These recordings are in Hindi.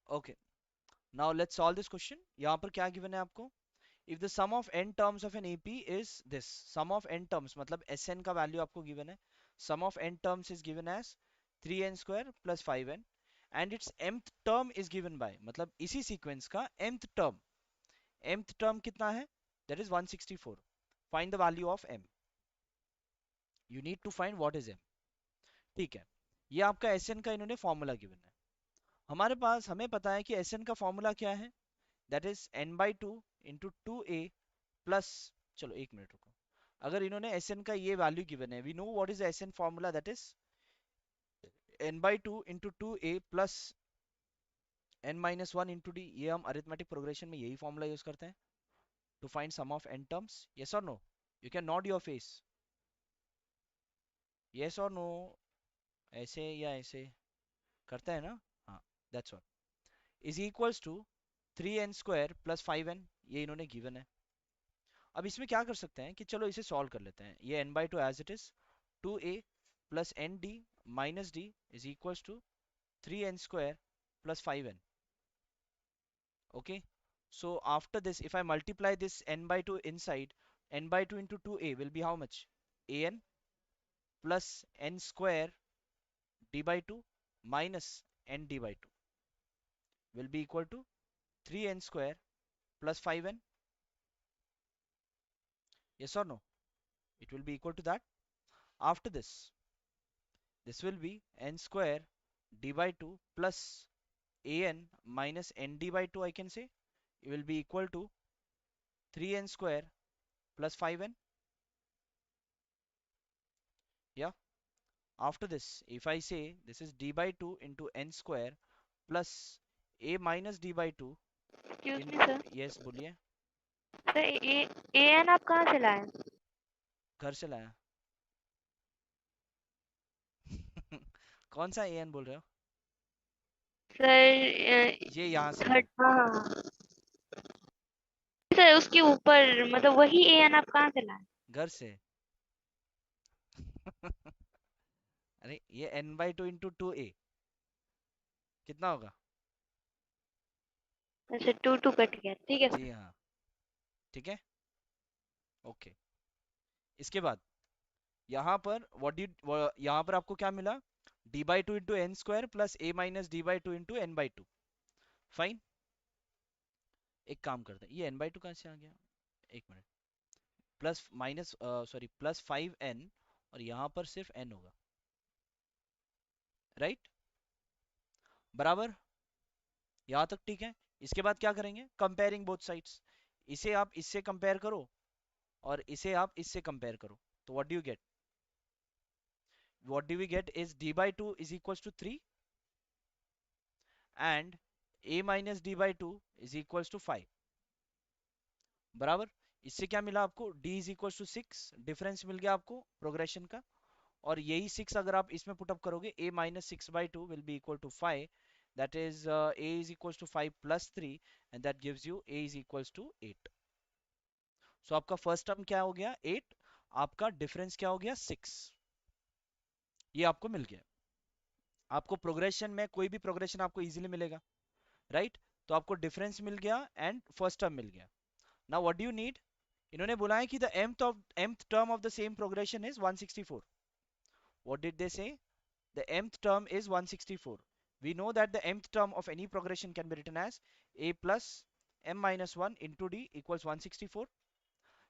Okay, now let's solve this question. यहाँ पर क्या गिवन है आपको? If the sum of n terms of an AP is this, sum of n terms मतलब Sn का वैल्यू आपको गिवन है, sum of n terms is given as 3n square plus 5n and its mth term is given by, मतलब इसी सीक्वेंस का mth टर्म कितना है? That is 164। Find the value of m, you need to find what is m। ठीक है, ये आपका Sn का इन्होंने फॉर्मूला गिवन है। हमारे पास, हमें पता है कि Sn का फॉर्मूला क्या है, that is n by two into two a plus, चलो एक मिनट रुको, अगर इन्होंने Sn का ये वैल्यू गिवन है, we know what is Sn formula, that is n by two into two a plus n minus one into d. ये हम अरिथमेटिक प्रोग्रेशन में यही फॉर्मूला यूज करते हैं to find sum of n terms. Yes और no? You can nod your face, yes और नो, ऐसे या ऐसे करते हैं ना? हाँ, that's all. Is equals to 3n square plus 5n, ये इन्होंने गिवन है। अब इसमें क्या कर सकते हैं कि चलो इसे सॉल्व कर लेते हैं। ये n by two as it is, two a plus n d minus d is equals to 3n square plus 5n। Okay, so after this if I multiply this n by 2 inside, n by 2 into 2a will be how much? An plus n square d by 2 minus n d by 2 will be equal to 3n square plus 5n. Yes or no? It will be equal to that. After this will be n square d by 2 plus an minus n d by 2, I can say. It will be equal to 3n square plus 5n. Yeah. After this, if I say this is d by 2 into n square plus a minus d by 2 excuse me into, sir. yes बोलिए। सर ए एन आप कहाँ से लाए? घर से लाया। कौन सा an बोल रहे हो? सर ये यहाँ से थर्ड, लाया। हाँ सर, उसके ऊपर मतलब वही ए एन आप कहाँ से लाए? घर से। अरे ये n by two into two a कितना होगा? अच्छा, टू टू कट गया, ठीक है जी सर। हाँ, ठीक है, ओके। इसके बाद यहाँ पर यहाँ पर आपको क्या मिला? d by two into n square plus a minus d by two into n by two. Fine, एक काम करते हैं, ये n बाई टू कहाँ से आ गया? एक minute, plus minus sorry plus 5n और यहाँ पर सिर्फ n होगा, राइट? बराबर, यहाँ तक ठीक है। इसके बाद क्या करेंगे? कंपेयरिंग बोथ साइड्स, इसे आप इससे कंपेयर करो और इसे आप इससे कंपेयर करो, तो what do you get? What do we get is d by two is equals to 3 and a minus d by two is equals to 5। बराबर, इससे क्या मिला आपको? d is equals to 6, difference मिल गया आपको प्रोग्रेशन का। और यही 6 अगर आप इसमें पुटअप करोगे, a minus six by two will be equal to 5, that is a is equals to 5 plus 3 and that gives you a is equals to 8। so आपका फर्स्ट टर्म क्या हो गया? 8, आपका डिफरेंस क्या हो गया? 6। ये आपको मिल गया। आपको प्रोग्रेशन में कोई भी प्रोग्रेशन आपको इजीली मिलेगा, राइट? तो आपको डिफरेंस मिल गया एंड फर्स्ट टर्म मिल गया। Now what do you need? इन्होंने बोला है कि the mth term of the same progression is 164। What did they से? The mth term is 164. We know that the mth term of any progression can be written as a plus m minus 1 into d equals 164।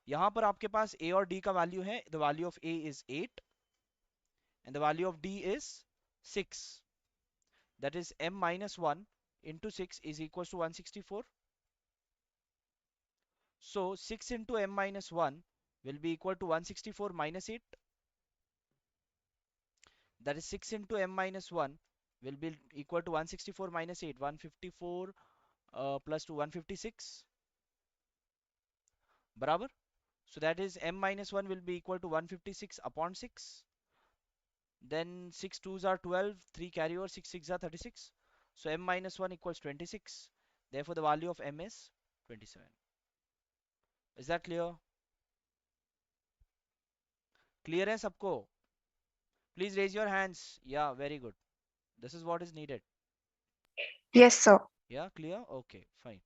यहाँ पर आपके पास a और d का वैल्यू है, the value of a is 8 and the value of d is 6, that is m minus 1 into 6 is equals to 164। So 6 into m minus 1 will be equal to 164 minus 8, that is 6 into m minus 1 will be equal to 164 minus 8, 154 plus to 156, बराबर। so that is m minus 1 will be equal to 156 upon 6, then 6 2s are 12, 3 carry over, 6 6 are 36, so m minus 1 equals 26, therefore the value of m is 27। is that clear? clear है सबको? please raise your hands, yeah, very good, this is what is needed। Yes, sir. या clear? Okay fine.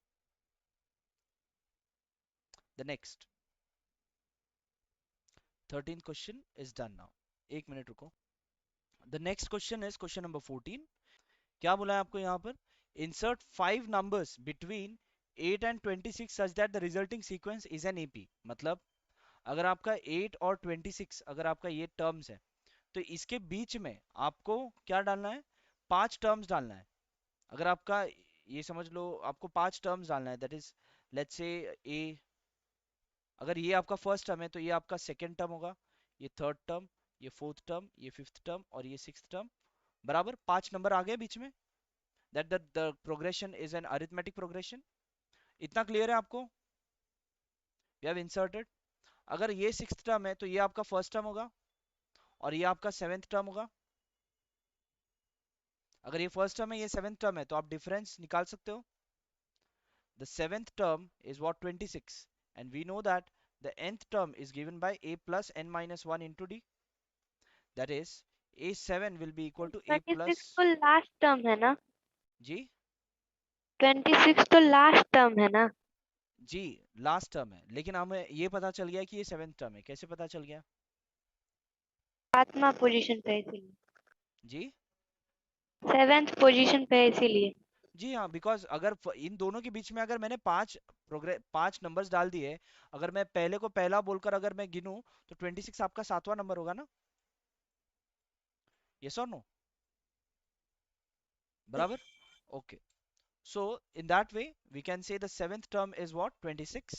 The next 13th question is done now. एक मिनट रुको। The next question is question number 14। क्या बोला है आपको यहाँ पर? Insert 5 numbers between 8 and 26 such that the resulting sequence is an AP। मतलब अगर आपका 8 और 26 अगर आपका ये टर्म्स है, तो इसके बीच में आपको क्या डालना है? 5 टर्म्स डालना है। अगर आपका, ये समझ लो आपको 5 टर्म्स डालना है, दैट इज लेट्स से ए, अगर ये आपका फर्स्ट टर्म है तो ये आपका सेकेंड टर्म होगा, ये थर्ड टर्म, ये फोर्थ टर्म, ये फिफ्थ टर्म और ये सिक्स्थ टर्म। बराबर 5 नंबर आ गए बीच में। That the progression is an arithmetic progression. इतना क्लियर है आपको? We have inserted. अगर ये सिक्स्थ टर्म है तो ये आपका फर्स्ट टर्म होगा और ये आपका सेवेंथ टर्म होगा। अगर ये फर्स्ट टर्म है ये सेवेंथ टर्म है तो आप डिफरेंस निकाल सकते हो। The seventh term is what? 26, and we know that the nth term is given by a plus n minus 1 into d, that is a7 will be equal to a 26 plus तो लास्ट टर्म है ना? जी। 26 तो लास्ट टर्म है ना? जी लास्ट टर्म है, लेकिन हमें ये पता चल गया कि ये सेवेंथ टर्म है। कैसे पता चल गया? सातवां पोजीशन पे है इसीलिए। जी। सेवेंथ पोजीशन पे है इसीलिए। जी हाँ, बिकॉज अगर इन दोनों के बीच में अगर मैंने पांच नंबर्स डाल दिए, अगर मैं पहले को पहला बोलकर अगर मैं गिनूं तो 26 आपका सातवां नंबर होगा ना? यस और नो? बराबर। Okay. So in that way, we can say the seventh term is what? 26.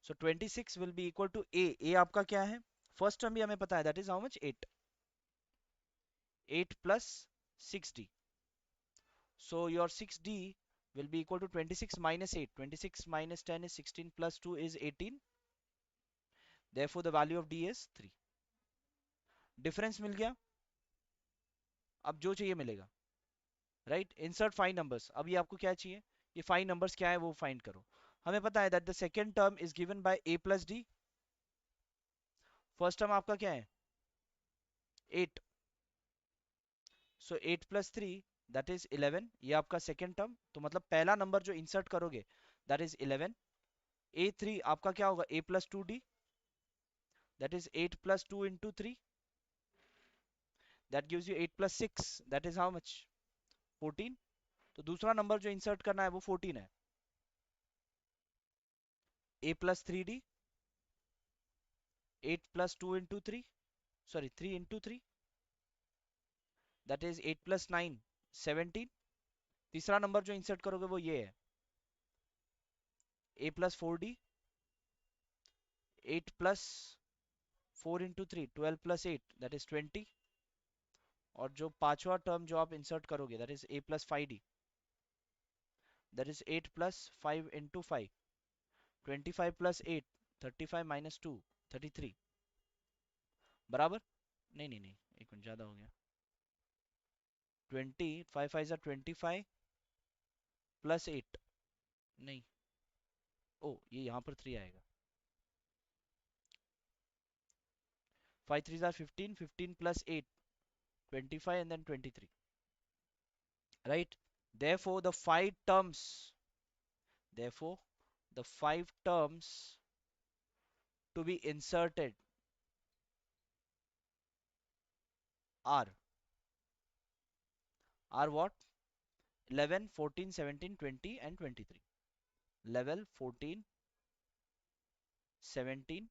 So 26 will be equal to A. A आपका क्या है? First term भी हमें पता है, that is how much? 8. 8 plus 6D. So your 6D will be equal to 26 minus 8. 26 minus 10 is 16 plus 2 is 18. Therefore the value of D is 3. Difference मिल गया? अब जो चाहिए मिलेगा, राइट? Insert 5 numbers। अब ये आपको क्या चाहिए? ये 5 numbers क्या है वो फाइंड करो। हमें पता है that the second term is given by A plus D। First term आपका क्या है? 8। सो 8 प्लस 3 दैट इज 11। ये आपका सेकेंड टर्म, तो मतलब पहला नंबर जो इंसर्ट करोगे दैट इज 11। A3 आपका क्या होगा? A plus 2D, that is 8 plus 2 into 3, that gives you 8 plus 6, that is how much? 14। तो दूसरा नंबर जो इंसर्ट करना है वो 14 है। A plus 3D, 8 plus 2 into 3, sorry 3 into 3, that is 8 plus 9, 17। तीसरा नंबर जो इंसर्ट करोगे वो ये है, A plus 4D, 8 plus 4 into 3, 12 plus 8, that is 20। और जो पांचवा टर्म जो आप इंसर्ट करोगे that is A plus 5D, that is 8 plus 5 into 5, 25 plus 8, 35 minus 2, 33। बराबर? नहीं नहीं नहीं, एक मिनट ज्यादा हो गया। 20 5 5 जा 25 प्लस 8, नहीं, ओ ये यहाँ पर 3 आएगा। 5 3 जा 15, 15 प्लस 8, 25 and then 23, right? therefore the five terms therefore the 5 terms to be inserted are what? 11 14 17 20 and 23। level 14 17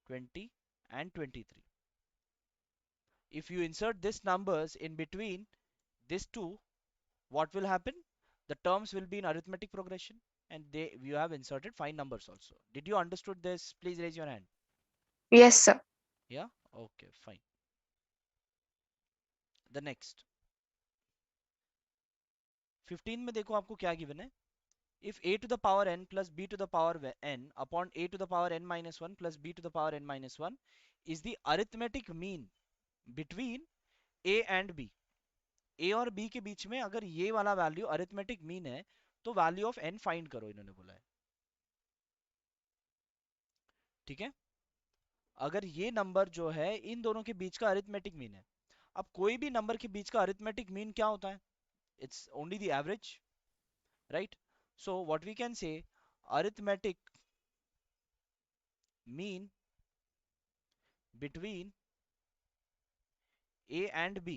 20 and 23। if you insert these numbers in between these two, what will happen? The terms will be in arithmetic progression, and they you have inserted 5 numbers also. Did you understood this? Please raise your hand. Yes sir. Yeah, okay, fine। The next 15 में देखो आपको क्या गिवन है। if a to the power n plus b to the power n upon a to the power n minus 1 plus b to the power n minus 1 is the arithmetic mean between a and b। a और b के बीच में अगर ये वाला वैल्यू अरिथमेटिक मीन है तो वैल्यू ऑफ n फाइंड करो, इन्होंने बोला है। ठीक है? अगर ये नंबर जो है इन दोनों के बीच का अरिथमेटिक मीन है। अब कोई भी नंबर के बीच का अरिथमेटिक मीन क्या होता है? it's only the average, right? So what we can say, arithmetic mean between a and b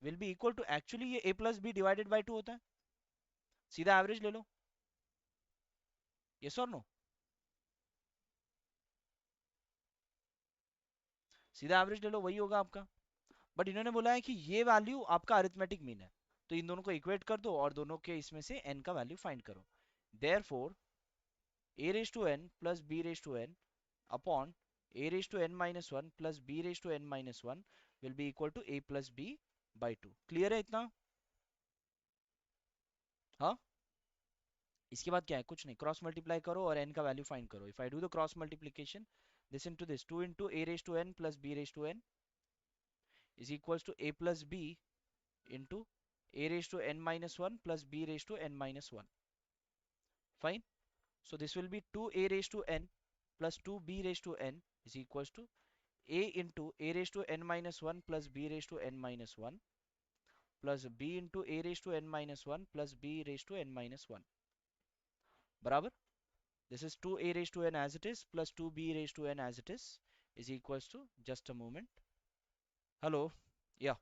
will be equal to, actually ये a plus b divided by 2 होता है, सीधा एवरेज ले लो, यस और नो, सीधा एवरेज ले लो, वही होगा आपका। बट इन्होंने बोला है कि ये वैल्यू आपका अरिथमेटिक मीन है, तो इन दोनों को इक्वेट कर दो और दोनों के इसमें से n का वैल्यू फाइंड करो। Therefore a raise to n plus b raise to n upon a raise to n minus one plus b raise to n minus one will be equal to a plus b by two. Clear है इतना? हाँ, इसके बाद क्या है, कुछ नहीं, क्रॉस मल्टीप्लाई करो और n का वैल्यू फाइंड करो। If I do the cross multiplication, this into this, 2 into a raise to n plus b raise to n is equals to a plus b into a raised to n minus 1 plus b raised to n minus 1. Fine. So this will be 2a raised to n plus 2b raised to n is equals to a into a raised to n minus 1 plus b raised to n minus 1 plus b into a raised to n minus 1 plus b raised to n minus 1. बराबर, this is 2a raised to n as it is plus 2b raised to n as it is equals to, just a moment, hello, yeah.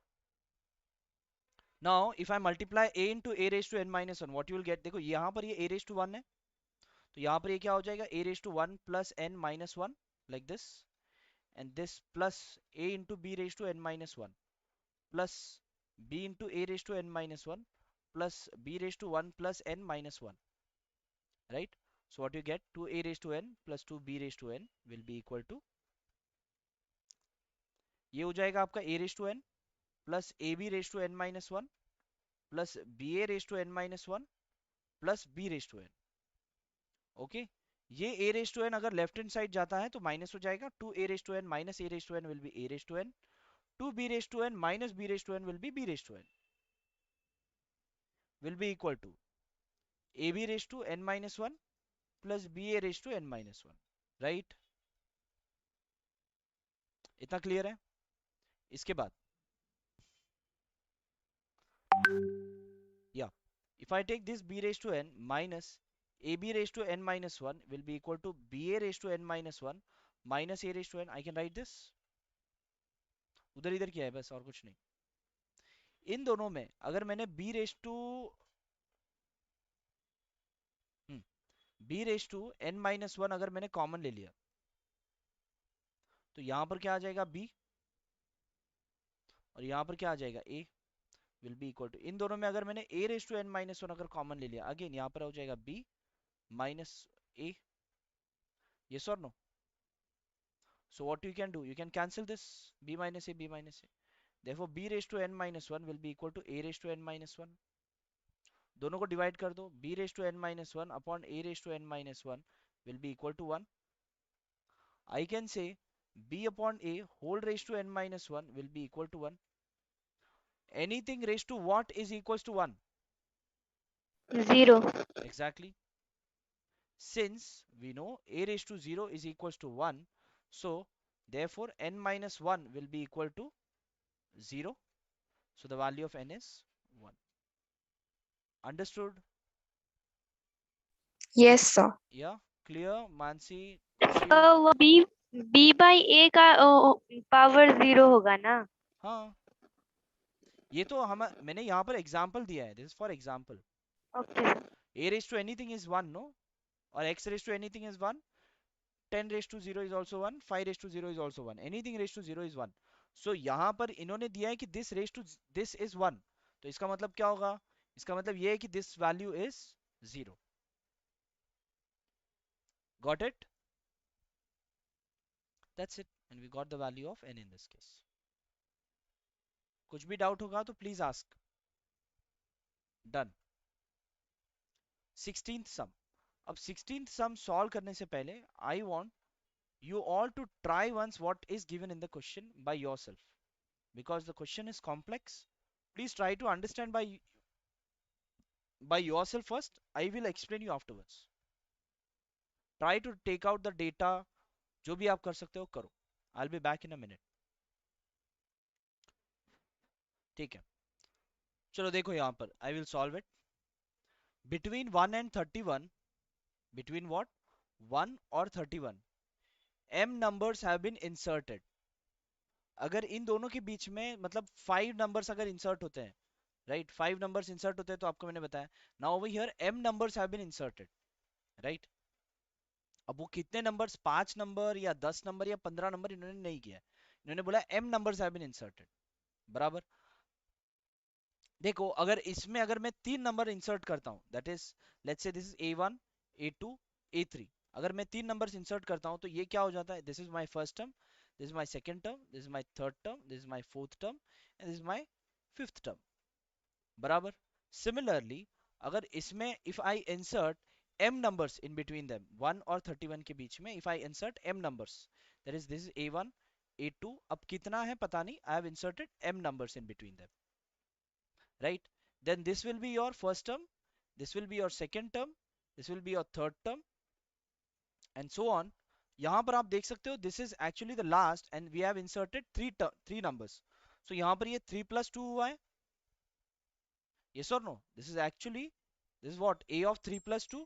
Now if I multiply a into a raised to n minus 1, what you will get, देखो यहाँ पर ये a raised to 1 है, तो यहाँ पर ये क्या हो जाएगा, a raised to 1 plus n minus 1 like this, and this plus a into b raised to n minus 1 plus b into a raised to n minus 1 plus b raised to 1 plus n minus 1, right? So what you get, 2a raised to n plus 2b raised to n will be equal to, ये हो जाएगा आपका a raised to n plus ab raised to n minus 1 plus ba raised to n minus 1 plus b raised to n, okay okay? ये a रेज टू n अगर लेफ्ट हैंड साइड जाता है तो माइनस हो जाएगा, 2a raise to n minus a raise to n will be a raise to n, 2b raise to n minus b raise to n will be b raise to n, will be equal to ab raise to n minus 1 plus ba raise to n minus 1, right? इतना क्लियर है? इसके बाद या if I take this b raised to n minus ab raised to n minus 1 will be equal to ba raised to n minus 1 minus a raised to n, I can write this, उधर इधर किया है बस और कुछ नहीं। इन दोनों में अगर मैंने b raise to n minus one अगर मैंने कॉमन ले लिया, तो यहां पर क्या आ जाएगा b और यहां पर क्या आ जाएगा a will be equal to, इन दोनों में अगर मैंने a raise to n minus one अगर कॉमन ले लिया, अगेन यहां पर हो जाएगा b minus a, yes or no? So what you can do, you can cancel this b minus a, b minus a, therefore b raised to n minus 1 will be equal to a raised to n minus 1, दोनों को डिवाइड कर दो, b raised to n minus 1 upon a raised to n minus 1 will be equal to 1, I can say b upon a whole raised to n minus 1 will be equal to 1, anything raised to what is equals to 1? 0. Exactly, since we know a raised to 0 is equals to 1, so therefore n minus 1 will be equal to 0, so the value of n is 1. Understood? Yes, sir. Yeah, clear, Mansi, तो Kushi? वो b by a का पावर 0 होगा ना? हाँ, ये तो हम, मैंने यहाँ पर एग्जाम्पल दिया है, this is for example, Okay. a raised to anything is 1, no, or x raised to anything is 1, 10 raised to 0 is also 1, 5 raised to 0 is also 1, anything raised to 0 is 1, so यहाँ पर इन्होंने दिया है कि this raised to this is 1, तो इसका मतलब क्या होगा, इसका मतलब ये है कि this value is 0, got it? That's it, and we got the value of n in this case. कुछ भी डाउट होगा तो प्लीज आस्क। डन। 16th सम, अब 16th सम सॉल्व करने से पहले I want you all to try once what is given in the question by yourself, because the question is complex. Please try to understand by yourself first, I will explain you afterwards. Try to take out the data, जो भी आप कर सकते हो करो, I'll be back in a minute, ठीक है? चलो देखो यहाँ पर, I will solve it. Between 1 and 31, between what, 1 और 31, m numbers have been inserted। अगर इन दोनों के बीच में मतलब 5 नंबर्स अगर इंसर्ट होते हैं, राइट, 5 नंबर्स इंसर्ट होते हैं, तो आपको मैंने बताया, now over here m numbers have been inserted, right. अब वो कितने नंबर्स, 5 नंबर या 10 नंबर या 15 नंबर, इन्होंने नहीं किया, इन्होंने बोला m numbers have been inserted, बराबर। देखो अगर इसमें अगर मैं 3 नंबर इंसर्ट करता हूं, that is, let's say this is A1, A2, A3, अगर मैं 3 नंबर्स इंसर्ट करता हूं तो ये क्या हो जाता है, this is my first term, this is my second term, this is my third term, this is my fourth term and this is my fifth term, बराबर। सिमिलरली अगर इसमें if I insert m numbers in between them, 1 और 31 के बीच में, if I insert m numbers, that is this is A1, A2, अब कितना है पता नहीं, I have inserted m numbers in between them, right? Then this will be your first term, this will be your second term, this will be your third term and so on। यहाँ पर आप देख सकते हो, this is actually the last and we have inserted three numbers, so यहाँ पर ये 3 plus 2 हुआ है, yes or no, this is actually, this is what, a of 3 plus 2।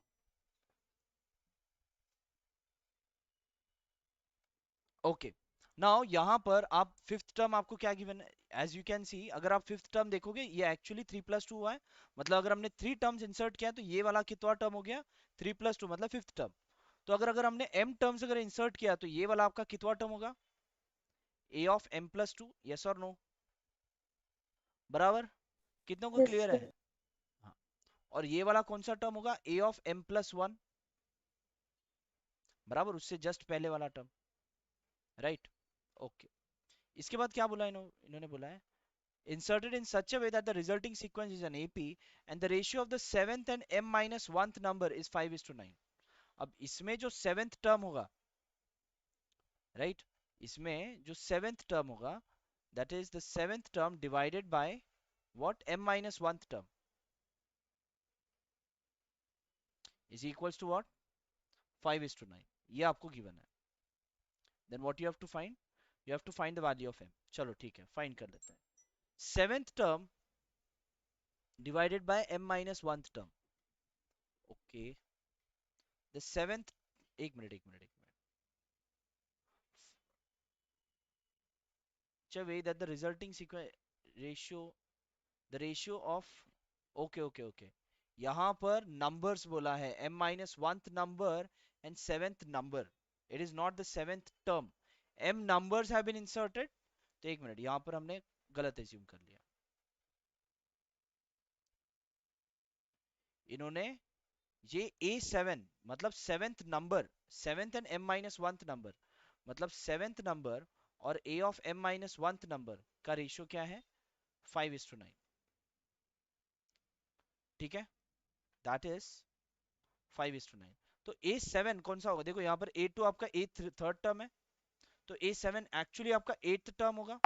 Okay, now यहाँ पर आप फिफ्थ टर्म आपको क्या गिवन है, एज यू कैन सी, अगर आप फिफ्थ टर्म देखोगे ये एक्चुअली 3 plus 2 हुआ है, मतलब अगर हमने 3 टर्म्स इंसर्ट किया तो ये वाला कितना टर्म हो गया, 3 plus 2 मतलब फिफ्थ टर्म। तो अगर हमने m टर्म्स अगर इंसर्ट किया तो ये वाला आपका कितना टर्म होगा, a of m plus 2, yes और नो, बराबर, कितनों को यस क्लियर है? सर। हाँ। और ये वाला कौन सा टर्म होगा, a of m plus 1, बराबर, उससे जस्ट पहले वाला टर्म, राइट। ओके, इसके बाद क्या बोला इन्होंने बोला है, inserted in such a way that the resulting sequence is an AP and the ratio of the seventh and m minus 1th number is 5:9। अब इसमें जो सेवेंथ टर्म होगा, राइट, इसमें जो सेवेंथ टर्म होगा, that is the seventh term divided by what, m minus 1th term is equals to what, 5:9, ये आपको गिवन है। then what you have to find, you have to find the value of m। चलो ठीक है, फाइंड कर लेते हैं, seventh term divided by m minus 1th term, okay, the seventh, एक minute, such a way that the resulting sequence ratio, the ratio of, okay, यहाँ पर numbers बोला है, m minus 1th number and 7th number, it is not the 7th term, m numbers have been inserted। तो एक मिनट, यहाँ पर हमने गलत एज्यूम कर लिया, इन्होंने ये A7 मतलब seventh number, seventh and m minus 1th number, मतलब सेवेंथ नंबर और a of m minus 1th number का रेशियो क्या है, 5:9, ठीक है, दैट इज 5:9। तो A7 कौन सा होगा, देखो यहाँ पर A2 आपका ए थर्ड टर्म है, तो A7 एक्चुअली आपका एट्थ टर्म होगा,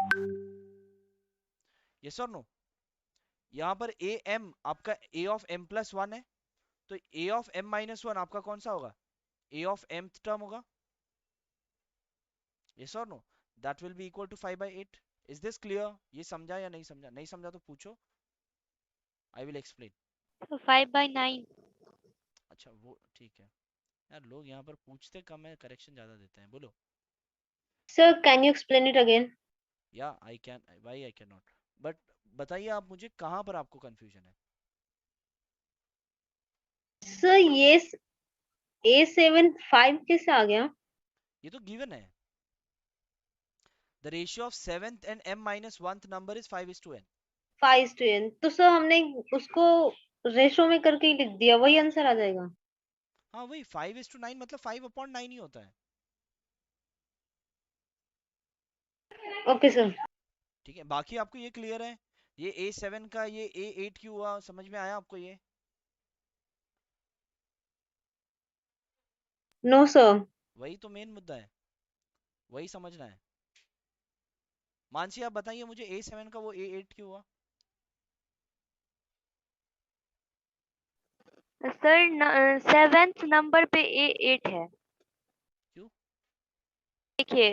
यस और नो। यहाँ पर AM आपका a ऑफ m प्लस 1 है, तो a ऑफ m माइनस 1 आपका कौन सा होगा, a ऑफ mth टर्म होगा, यस और no, that will be equal to 5/8। Is this clear, ये समझा या नहीं समझा, नहीं समझा तो पूछो, आई विल एक्सप्लेन। तो 5/9। अच्छा वो ठीक है, यार लोग यहाँ पर पूछते कम है, करेक्शन ज्यादा देते हैं, बोलो। Sir can you explain it again? Yeah I can, why I can not, but बताइए आप मुझे कहाँ पर आपको कंफ्यूजन है। सर ये A7 5 कैसे आ गया? ये तो गिवन है, the ratio of seventh and m minus 1th number is 5:n। 5:n, तो सर हमने उसको रेशो में करके ही लिख दिया, वही आंसर आ जाएगा। हाँ वही 5:9 मतलब 5/9 ही होता है, ओके सर। ठीक है। बाकी आपको ये क्लियर है, ये A7 का ये A8 क्यों हुआ, समझ में आया आपको ये, नो सर। वही तो मेन मुद्दा है, वही समझना है। मानसी आप बताइए मुझे A7 का वो A8 क्यों हुआ, सर सेवेंथ नंबर पे A8 है। क्यों? देखिए,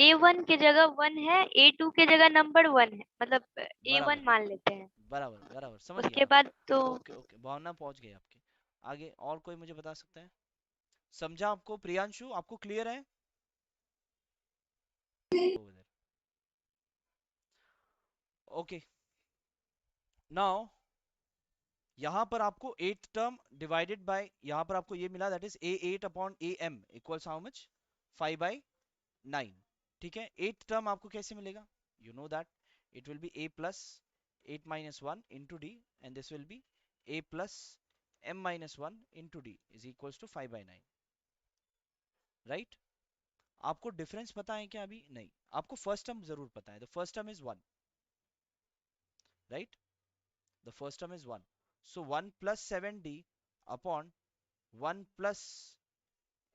A1 की जगह 1 है, A2 की जगह नंबर 1 है, मतलब बराबर A1 मान लेते हैं। बराबर बराबर, समझ गया। उसके बाद तो ओके ओके, भावना पहुंच गई आपकी। आगे और कोई मुझे बता सकता है? समझा आपको प्रियांशु? आपको क्लियर है? ओके, नाउ यहाँ पर आपको एट टर्म डिवाइडेड बाय, यहाँ पर आपको ये मिला, that is A8 upon AM equals how much? 5/9। ठीक है, एट टर्म आपको कैसे मिलेगा? You know that it will be A plus 8 minus 1 into d, and this will be A plus M minus 1 into d is equals to 5/9, right? आपको डिफरेंस पता है क्या? अभी नहीं, आपको फर्स्ट टर्म जरूर पता है। The first term is 1, right? The first term is 1, so 1 plus 7d upon 1 plus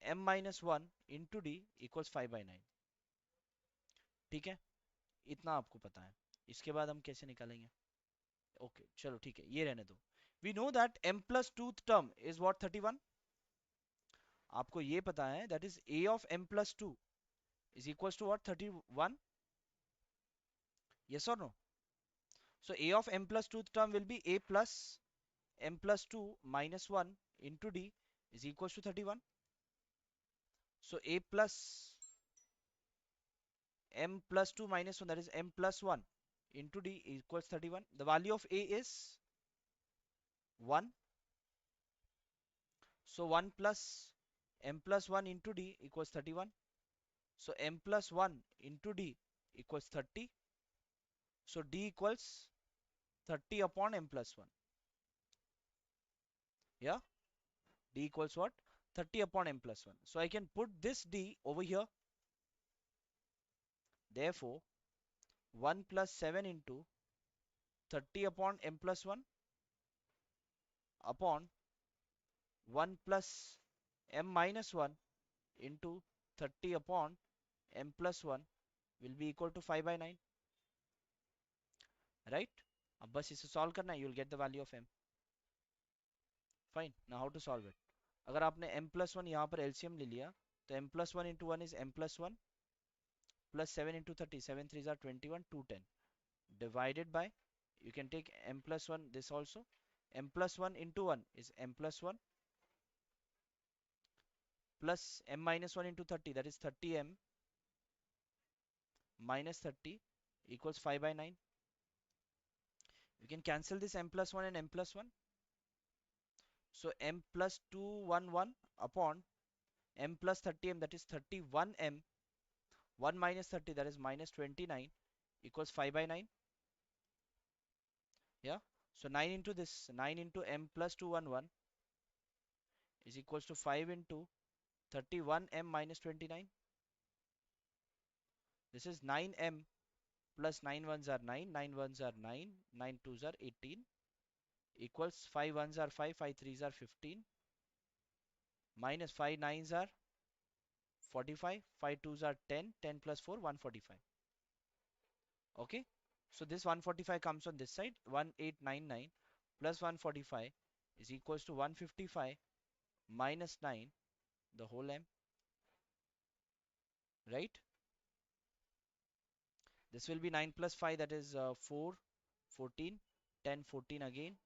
m minus 1 into d equals 5/9। ठीक है, इतना आपको पता है। इसके बाद हम कैसे निकालेंगे? ओके चलो ठीक है, ये रहने दो। We know that m plus tooth term is what? 31। आपको ये पता है that is a of m plus 2 is equals to what? 31। yes or no? So a of m plus tooth term will be a plus m plus 2 minus 1 into d is equals to 31. So a plus m plus 2 minus 1, that is m plus 1 into d equals 31. The value of a is 1. So 1 plus m plus 1 into d equals 31. So m plus 1 into d equals 30. So d equals 30 upon m plus 1. Yeah, d equals what? 30 upon m plus 1. So I can put this d over here. Therefore 1 plus 7 into 30 upon m plus 1 upon 1 plus m minus 1 into 30 upon m plus 1 will be equal to 5/9, right? अब बस इसे सॉल्व करना है, you will get the value of m. Fine, now how to solve it? अगर आपने m plus 1 यहाँ पर LCM ले लिया, तो m plus 1 into 1 is m plus 1 plus 7 into 30, 7 3s are 21, 210 divided by, you can take m plus 1 this also, m plus 1 into 1 is m plus 1 plus m minus 1 into 30, that is 30m minus 30 equals 5/9. You can cancel this m plus 1 and m plus 1. So m plus 211 upon m plus 30m, that is 31m, 1 minus 30, that is minus 29 equals 5/9. Yeah, so 9 into this, 9 into m plus 211 is equals to 5 into 31m minus 29. This is 9m plus 9 ones are 9, 9 ones are 9, 9 twos are 18 equals 5 ones are 5, 5 threes are 15 minus 5 nines are 45, 5 twos are 10, 10 plus 4 145. Okay, so this 145 comes on this side, 1899 plus 145 is equals to 155 minus 9 the whole m, right? This will be 9 plus 5, that is 4, 14, 10, 14 again,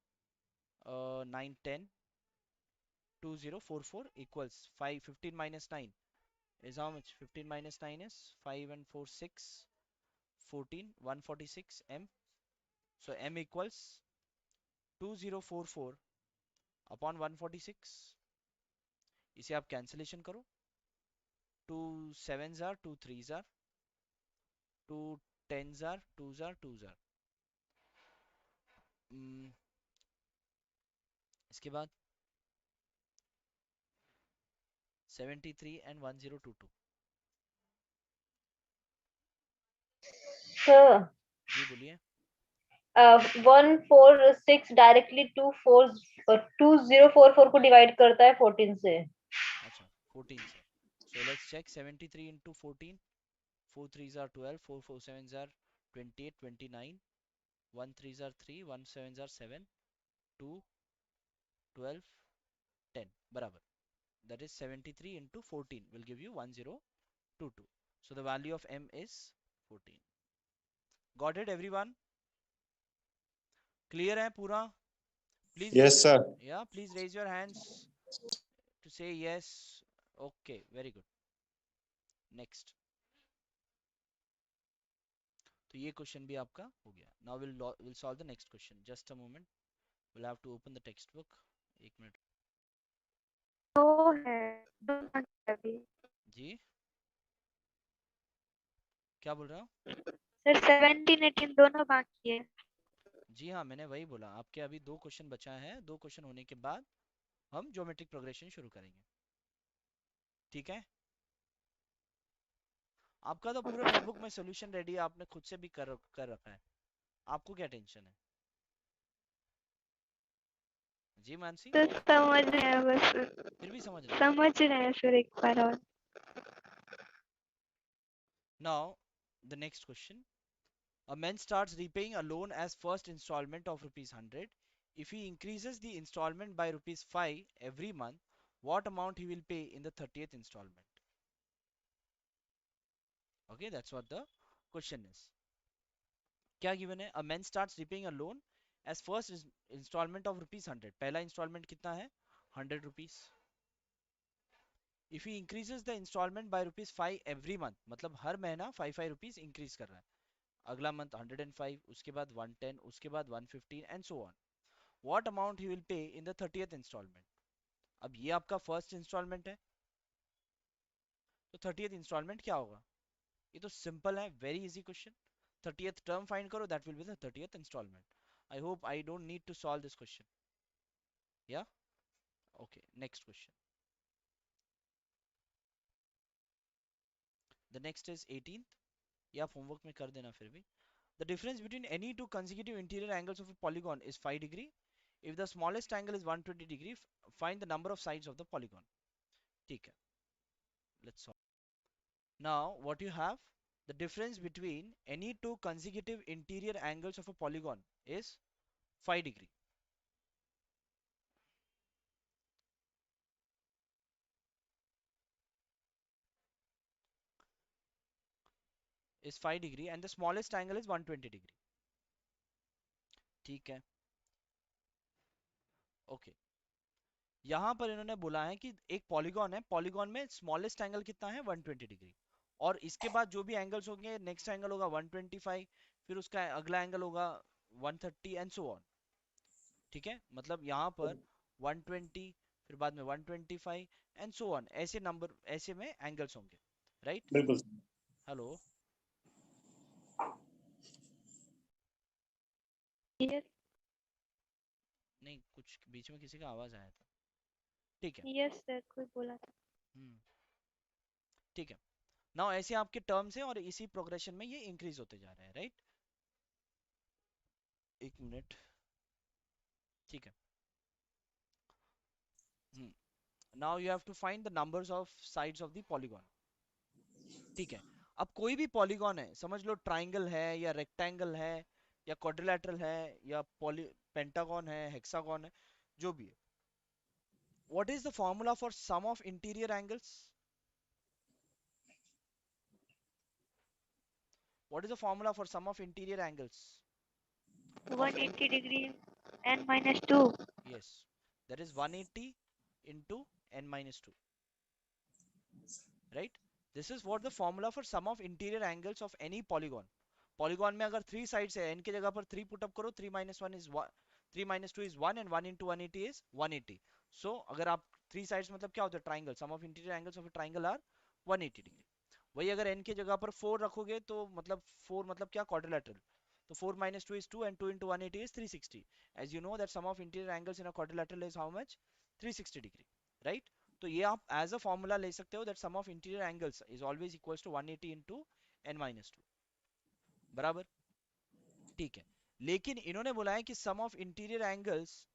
9, 10, 2044 equals 5, 15 minus 9 is how much? 15 minus 9 is 5 and 4, 6, 14, 146 m. So m equals 2044 upon 146। इसे आप कैंसिलेशन करो, टू सेवन जार, टू थ्री जार, टू टेन जार, टू जार, टू जार। इसके बाद 73 एंड 1022। सर, जी बोलिए। 146 डायरेक्टली 2044 को डिवाइड करता है 14 से। अच्छा 14 से, so let's check 73 into 14, 4 3s are 12, 4 4 7s are 28, 29, 1 3s are 3, 1 7s are 7, 2 12, 10 बराबर, that is 73 into 14 will give you 1022। 2 2. So the value of m is 14. Got it everyone? Clear है पूरा? Please raise Yes, your, sir. yeah, please raise your hands to say yes. Okay, very good. Next. तो ये क्वेश्चन भी आपका हो गया. Now we'll solve the next question. Just a moment. We'll have to open the textbook. एक मिनट. दो है, दो बाकी है अभी। जी क्या बोल रहा हूँ? सर 17 18 दोनों बाकी है। जी हाँ, मैंने वही बोला. आपके अभी 2 क्वेश्चन बचा है. 2 क्वेश्चन होने के बाद हम ज्योमेट्रिक प्रोग्रेशन शुरू करेंगे. ठीक है? आपका तो पूरा नोटबुक में सॉल्यूशन रेडी है. आपने खुद से भी कर रखा है. आपको क्या टेंशन है? जी मानसी, तो समझ रहे हैं बस, फिर भी समझ रहे हैं. समझ रहे हैं सर एक बार और। Now the next question. A man starts repaying a loan as first installment of rupees 100. If he increases the installment by rupees 5 every month, what amount he will pay in the 30th installment? Okay, that's what the question is. क्या given है? A man starts repaying a loan as first installment of rupees 100. पहला installment कितना है? 100 rupees. If he increases the installment by rupees 5 every month, मतलब हर महीना 5 rupees increase कर रहा है. अगला month 105, उसके बाद 110, उसके बाद 115 and so on. What amount he will pay in the 30th installment? अब ये आपका फर्स्ट इंस्टॉलमेंट है, तो 30th इंस्टॉलमेंट क्या होगा? ये तो सिंपल है, very easy question. 30th term find करो, that will be the 30th instalment. I hope I don't need to solve this question. Yeah okay, next question. The next is 18th. ये आप होमवर्क में कर देना फिर भी. The difference between any two consecutive interior angles of a polygon is 5 degree. If the smallest angle is 120 degree, find the number of sides of the polygon. ठीक है, let's solve. Now what you have, the difference between any two consecutive interior angles of a polygon is 5 degree. Is 5 degree and the smallest angle is 120 degree. ठीक है, ओके. यहाँ पर इन्होंने बोला है कि एक पॉलीगॉन है, पॉलीगॉन में स्मॉलेस्ट एंगल कितना है? 120 डिग्री. और इसके बाद जो भी एंगल्स होंगे, नेक्स्ट एंगल होगा 125, फिर उसका अगला एंगल होगा 130 एंड सो ऑन. ठीक है, मतलब यहाँ पर 120, फिर बाद में 125 एंड सो ऑन, ऐसे नंबर, ऐसे में एंगल्स होंगे. राइट? बिल्कुल. हेलो, यस नहीं, कुछ बीच में किसी का आवाज आया था. ठीक है. यस सर, कोई बोला था। हम्म, ठीक है. नाउ ऐसे आपके टर्म्स हैं और इसी प्रोग्रेशन में ये इंक्रीज होते जा रहे हैं. राइट? एक मिनट. ठीक है. Now you have to find the numbers of sides of the polygon. ठीक है. अब कोई भी पॉलीगॉन है, समझ लो ट्राइंगल है या रेक्टेंगल है या क्वाड्रिलेटरल है या पॉली पेंटागन है, हेक्सागन है, जो भी है. What is the formula for sum of interior angles? What is the formula for sum of interior angles of n? 180 degree n minus 2। Yes, that is 180 into n minus 2. Right? This is what the formula for sum of interior angles of any polygon. Polygon में अगर 3 साइड्स है, n की जगह पर 3 पुट अप करो, 3 minus 1 is 1, 3 minus 2 is 1 and 1 into 180 is 180. So अगर आप 3 साइड्स मतलब क्या होता है? Triangle. Sum of interior angles of a triangle are 180 degree. वही अगर n की जगह पर 4 रखोगे तो मतलब 4 मतलब क्या? क्वाड्रिलेटरल. तो 4 minus 2 is 2 and 2 into 180 is 360. As you know that sum of interior angles in a quadrilateral is how much? 360 degree. Right? तो ये आप एज अ फॉर्मूला ले सकते हो that sum of interior angles is always equals to 180 into n minus 2. बराबर? ठीक है. लेकिन इन्होंने बोला है कि सम ऑफ इंटीरियर एंगल्स,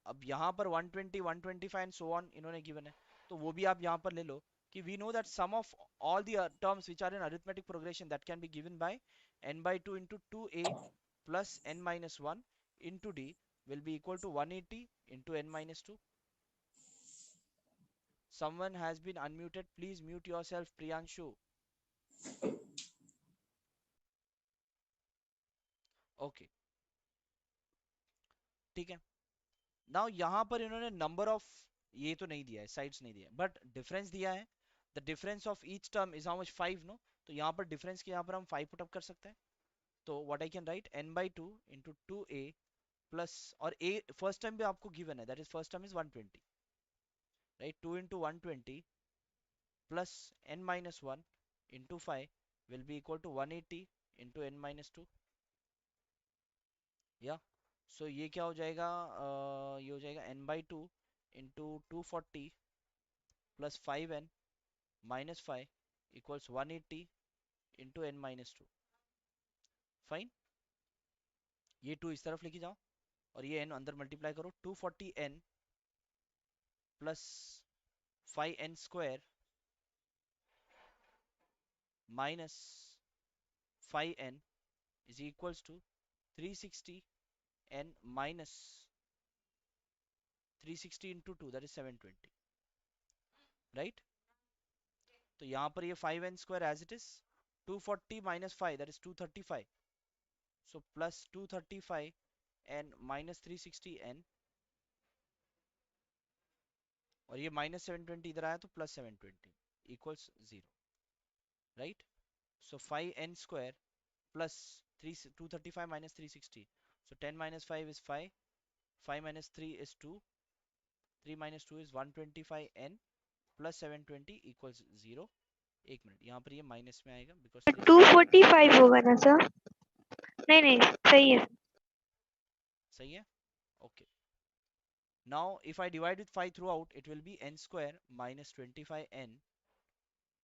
अब यहाँ पर 120 125 एंड सो ऑन इन्होंने गिवन है, तो वो भी आप यहाँ पर ले लो कि we know that sum of all the terms which are in arithmetic progression that can be given by n by 2 into 2a plus n minus 1 into d will be equal to 180 into n minus 2. Someone has been unmuted, please mute yourself, Priyanshu. Okay, ठीक है। नाउ यहाँ पर इन्होंने नंबर ऑफ, ये तो नहीं दिया है, साइड्स नहीं दिया है, बट डिफरेंस दिया है। The difference of each term is how much, 5 no. तो यहाँ पर डिफरेंस के यहाँ पर हम 5 पुट अप कर सकते हैं। तो what I can write, n/2 into 2a plus, और a फर्स्ट टर्म भी आपको गिवन है, that is first term is 120, right. 2 into 120 plus n minus 1 into 5 will be equal to 180 into n minus 2, या सो ये क्या हो जाएगा, ये हो जाएगा n/2 into 240 plus 5n minus 5 equals 180 into n minus 2। Fine, ये 2 इस तरफ लेके जाओ और ये n अंदर मल्टीप्लाई करो। 240n plus 5n square minus 5n is equals to 360n minus 360 into 2, that is 720, right? तो यहाँ पर ये 5n square as it is, 240 minus 5, that is 235, so plus 235n minus 360n, और ये minus 720 इधर आया तो plus 720 equals 0, right? So 5n square plus 235 minus 360, so 10 minus 5 is 5, 5 minus 3 is 2, 3 minus 2 is 125n plus 720 equals 0। एक मिनट, यहाँ पर ये माइनस में आएगा बिकॉज 245 होगा ना सर? नहीं नहीं, सही है। सही है, okay. Now if I divide with 5 through out, it will B n square minus 25n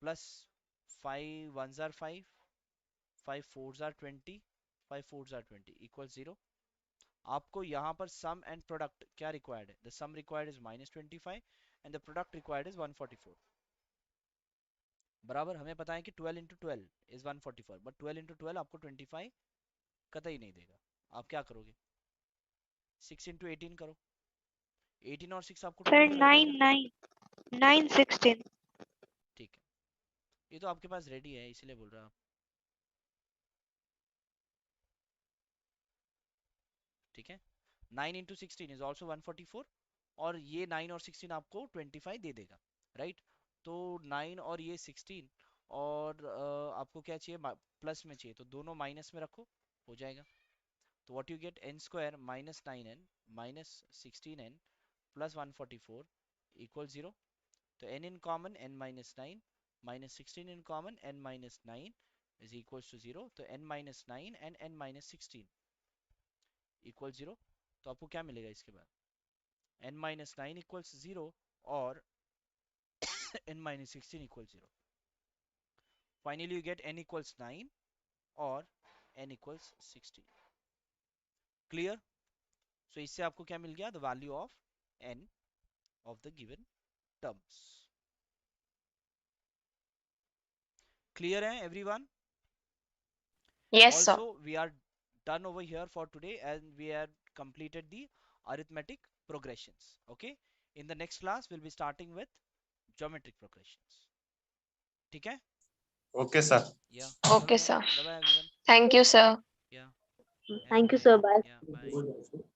plus 5 1s are 5, 5 4s are 20, 5 4s are 20 equals 0। आपको यहाँ पर सम एंड प्रोडक्ट क्या रिक्वायर्ड है, the sum required is -25 and the product required is 144। बराबर, हमें पता है कि 12 इंटू 12 इज 144, बट 12 इंटू 12 आपको 25 कतई नहीं देगा। आप क्या करोगे, 6 इंटू 18 करो, 18 और 6 आपको सर 25 9 देगा। 9 9 16। ठीक है, ये तो आपके पास रेडी है इसीलिए बोल रहा हूँ। ठीक है, 9 इंटू 16 इज ऑल्सो 144, और ये 9 और 16 आपको 25 दे देगा, राइट। तो 9 और ये 16, और आपको क्या चाहिए, प्लस में चाहिए, तो दोनों माइनस में रखो, हो जाएगा। तो what you get, n square minus 9n minus 16n plus 144 equal 0। तो n in common, n minus 9 minus 16 in common, n minus 9 is equals to 0। तो n minus 9 and n minus 16 equal 0। तो आपको क्या मिलेगा इसके बाद, n माइनस 9 इक्वल्स 0 और n minus 16 equal 0। Finally you get n equals 9 और n इक्वल्स 16। क्लियर? सो इससे आपको क्या मिल गया, the value of n of the given terms। Clear hai everyone? Yes, sir. Also we are done over here for today, and we have completed the arithmetic progressions, okay? In the next class we'll be starting with geometric progressions। ठीक है? Okay sir. Yeah, Okay, okay, sir. bye bye everyone। Thank you, sir. Yeah, have a thank you good day। Sir, bye. Yeah, bye।